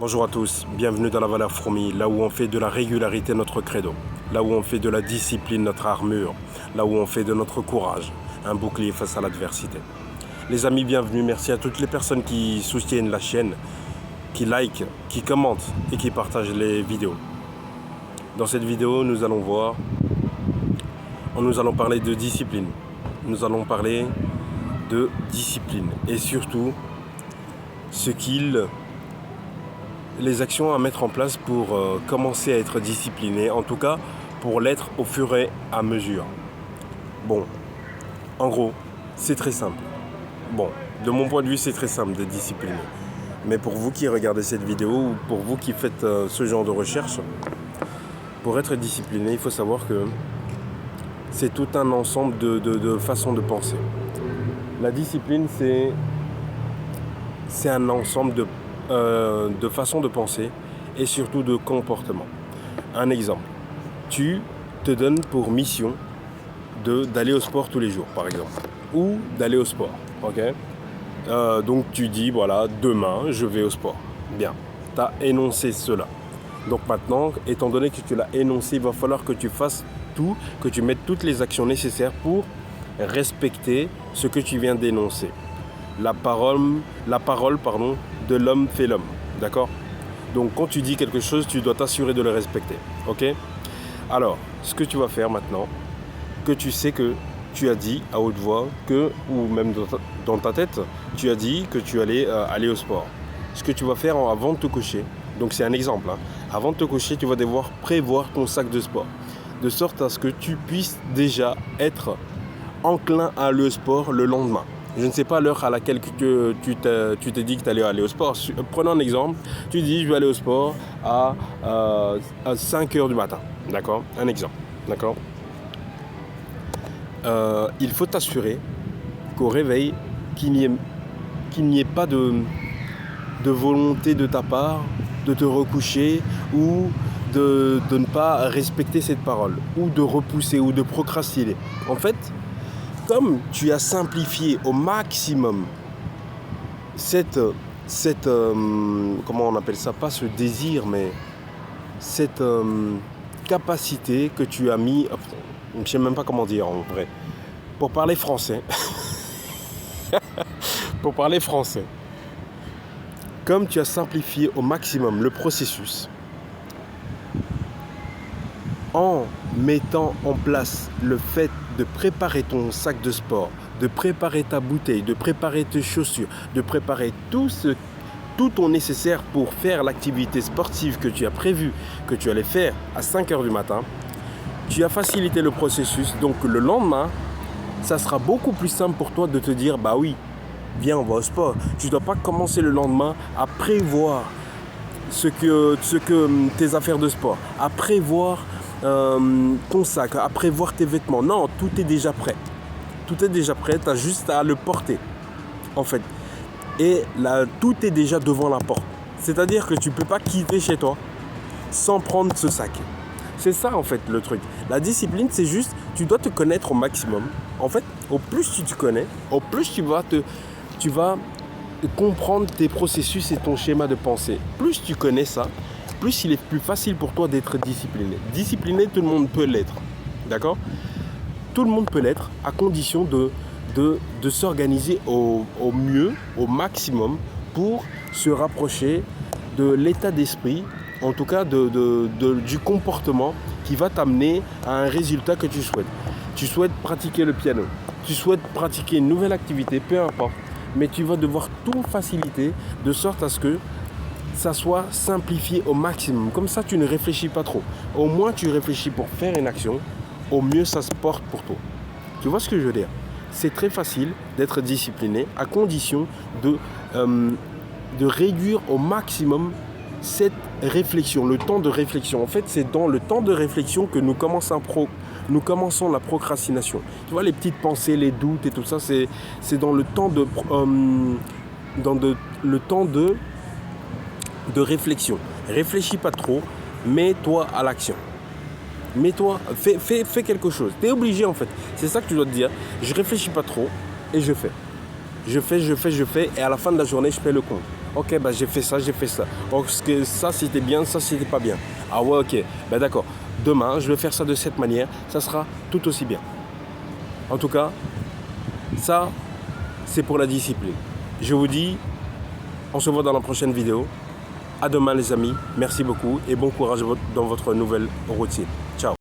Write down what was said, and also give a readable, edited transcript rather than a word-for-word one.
Bonjour à tous, bienvenue dans la valeur fourmi, là où on fait de la régularité notre credo, là où on fait de la discipline notre armure, là où on fait de notre courage un bouclier face à l'adversité. Les amis, bienvenue, merci à toutes les personnes qui soutiennent la chaîne, qui like, qui commentent et qui partagent les vidéos. Dans cette vidéo, nous allons parler de discipline. Nous allons parler de discipline et surtout les actions à mettre en place pour commencer à être discipliné, en tout cas pour l'être au fur et à mesure. Bon, en gros, c'est très simple. Bon, de mon point de vue, c'est très simple d'être discipliné. Mais pour vous qui regardez cette vidéo ou pour vous qui faites ce genre de recherche, pour être discipliné, il faut savoir que c'est tout un ensemble de façons de penser. La discipline, c'est un ensemble de façons de penser et surtout de comportement. Un exemple, tu te donnes pour mission d'aller au sport tous les jours, par exemple, ou d'aller au sport, ok ? Donc tu dis, voilà, demain, je vais au sport. Bien, tu as énoncé cela. Donc maintenant, étant donné que tu l'as énoncé, il va falloir que tu fasses tout, que tu mettes toutes les actions nécessaires pour respecter ce que tu viens d'énoncer. La parole, de l'homme fait l'homme, d'accord ? Donc quand tu dis quelque chose, tu dois t'assurer de le respecter, ok ? Alors, ce que tu vas faire maintenant, que tu sais que tu as dit à haute voix, ou même dans ta tête, tu as dit que tu allais aller au sport. Ce que tu vas faire avant de te coucher, donc c'est un exemple, avant de te coucher, tu vas devoir prévoir ton sac de sport, de sorte à ce que tu puisses déjà être enclin à aller au sport le lendemain. Je ne sais pas l'heure à laquelle tu t'es dit que tu allais aller au sport. Prenons un exemple. Tu dis je vais aller au sport à 5h du matin. D'accord ? Un exemple. D'accord ? Il faut t'assurer qu'au réveil, qu'il n'y ait pas de volonté de ta part de te recoucher ou de ne pas respecter cette parole ou de repousser ou de procrastiner. En fait, comme tu as simplifié au maximum cette comment on appelle ça, pas ce désir, mais cette capacité que tu as mis, je ne sais même pas comment dire en vrai, pour parler français, comme tu as simplifié au maximum le processus, en mettant en place le fait de préparer ton sac de sport, de préparer ta bouteille, de préparer tes chaussures, de préparer tout ton nécessaire pour faire l'activité sportive que tu as prévu, que tu allais faire à 5h du matin, tu as facilité le processus. Donc le lendemain, ça sera beaucoup plus simple pour toi de te dire, bah oui, viens, on va au sport. Tu ne dois pas commencer le lendemain à prévoir ce que tes affaires de sport, à prévoir ton sac, à prévoir tes vêtements. Non, tout est déjà prêt. Tout est déjà prêt, tu as juste à le porter, en fait. Et là, tout est déjà devant la porte. C'est-à-dire que tu ne peux pas quitter chez toi sans prendre ce sac. C'est ça, en fait, le truc. La discipline, c'est juste, tu dois te connaître au maximum. En fait, au plus tu te connais, au plus tu vas comprendre tes processus et ton schéma de pensée. Plus tu connais ça, plus il est plus facile pour toi d'être discipliné. Discipliné, tout le monde peut l'être. D'accord ? Tout le monde peut l'être à condition de s'organiser au mieux, au maximum, pour se rapprocher de l'état d'esprit, en tout cas du comportement qui va t'amener à un résultat que tu souhaites. Tu souhaites pratiquer le piano, tu souhaites pratiquer une nouvelle activité, peu importe, mais tu vas devoir tout faciliter de sorte à ce que ça soit simplifié au maximum. Comme ça, tu ne réfléchis pas trop. Au moins, tu réfléchis pour faire une action, au mieux, ça se porte pour toi. Tu vois ce que je veux dire ? C'est très facile d'être discipliné à condition de réduire au maximum cette réflexion, le temps de réflexion. En fait, c'est dans le temps de réflexion que nous commençons la procrastination. Tu vois, les petites pensées, les doutes et tout ça, c'est dans le temps de réflexion. Réfléchis pas trop, mets-toi à l'action. Mets-toi, fais quelque chose. Tu es obligé, en fait. C'est ça que tu dois te dire. Je réfléchis pas trop et je fais. Je fais et à la fin de la journée, je fais le compte. Ok, bah j'ai fait ça, j'ai fait ça. Parce que ça c'était bien, ça c'était pas bien. Ah ouais, ok, bah d'accord. Demain, je vais faire ça de cette manière, ça sera tout aussi bien. En tout cas, ça, c'est pour la discipline. Je vous dis, on se voit dans la prochaine vidéo. À demain les amis, merci beaucoup et bon courage dans votre nouvelle routine. Ciao.